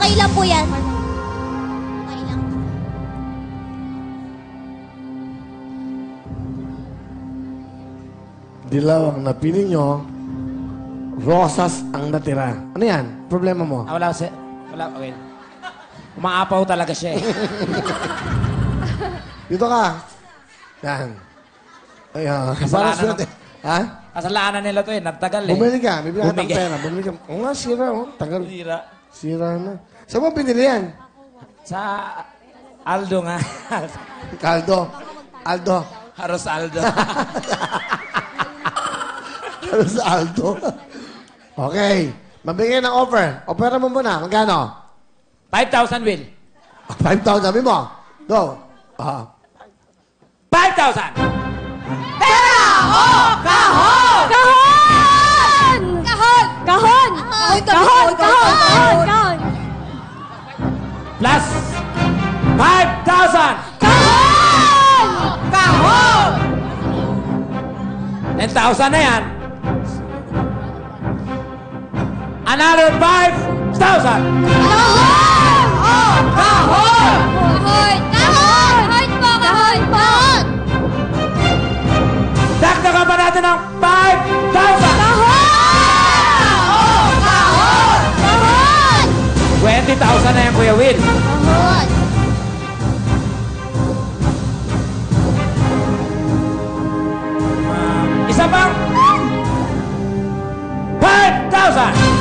Okay lang po yan. Okay lang. Dilaw ang napili nyo. Rosas ang natira. Ano yan? Problema mo? Ah, wala, sir. Wala, well. Umaapaw talaga siya eh. Dito ka. Yan. Ayan. Para Kasalanan swerte. Ha? Kasalanan nila to eh. Nagtagal eh. Bumili ka. Bibili ka ng Bumigay. pera. Bumili ka. Oo nga, sira. Oh. Tagal. Sira. Sira na. Saan mo pinili yan? Sa Aldo nga. Caldo. Aldo. Haros Aldo. Ano sa Aldo? Okay. Mabigay ng offer. Opera mo muna. Magkano? 5,000, Will. 5,000. Sabi mo. Go. 5,000! Pera o kahon! Kahon! Kahon! Kahon! Kahon! Kahon! Kahon! Plus 5,000! Kahon! Kahon! 10,000 na yan. Another 5,000! Kahon! O kahon! Kahon! Kahon! Kahon po! Kahon po! Dagdagan pa natin ng 5,000! Kahon! O kahon! Kahon! 20,000 na yan, Kuya Will. Kahon! Isa pang 5,000!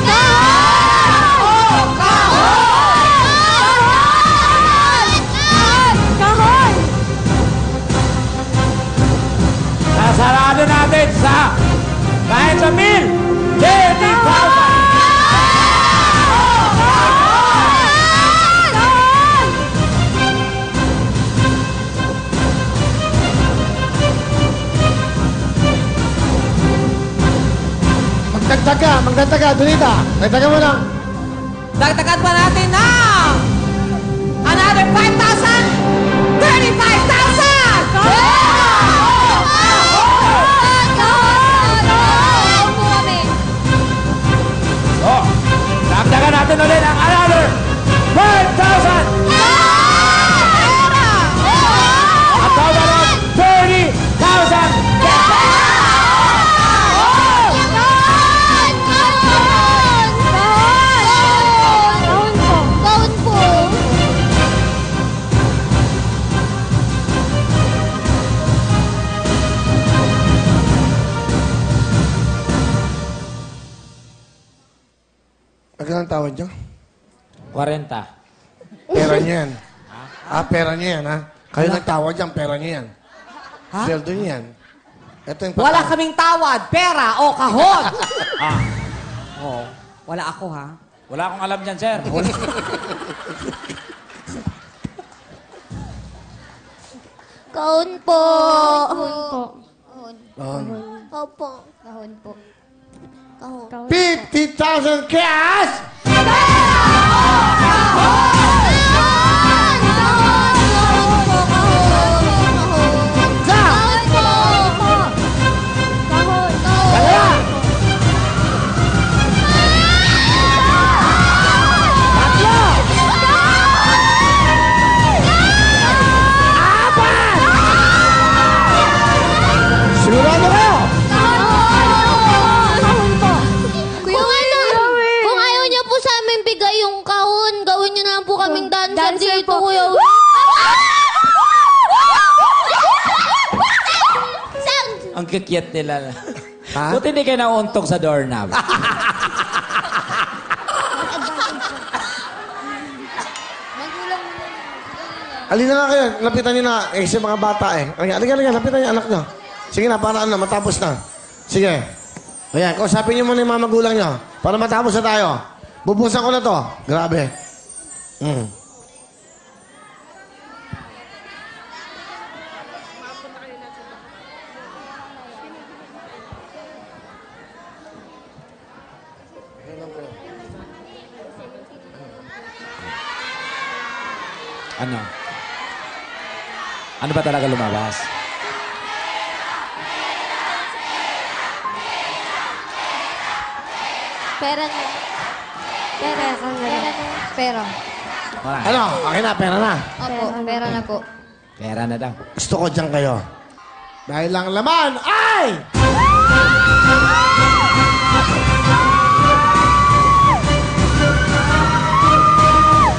Kahon! Kahon! Kahon! Sasarado natin sa kahit sa 30,000! Magdagdag ka, Donita. Dagdagan mo lang. Dagdagan pa natin ng another 5,000! 35,000! Oh, dagdagan natin ulit ang another 5,000! A total of 30,000! Kahon po. Magkano ang tawad nyo? 40. Pera niya yan. Pera niya yan, ha? Kayo nagtawad yan, pera niya yan. Ha? Sweldo niya yan. Ito yung Wala patawad. kaming tawad, pera o kahon! Ah, Oh, wala ako ha. wala akong alam dyan, sir. Kahon po. Kahon po. Doon. Opo. Kahon po. Kahon. 50,000 cash! Sigurado kayo? Kung ayaw niya po sa amin bigay yung kahon, gawin niyo na lang po kaming dancer dito, po. Kuya. Sang! Ang kikyat nila. Ha? Buti hindi kayo nauntog sa doorknob. Alina nga kayo, lapitan niyo na. Eh, sa mga bata eh. Alika, lapitan niyo anak niyo. Sige na, para ano, matapos na. Sige. Ayan, kausapin niyo muna yung mga magulang niyo. Para matapos na tayo. Bubusan ko na to. Grabe. Ano? Ano ba talaga lumabas? Pera niya. Pera. Wala. Ano? Okay na, pera na. Opo, pera na po. Pera na daw. Gusto ko dyan kayo. Dahil lang laman ay...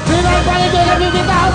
Pinagpalitin na bibitaw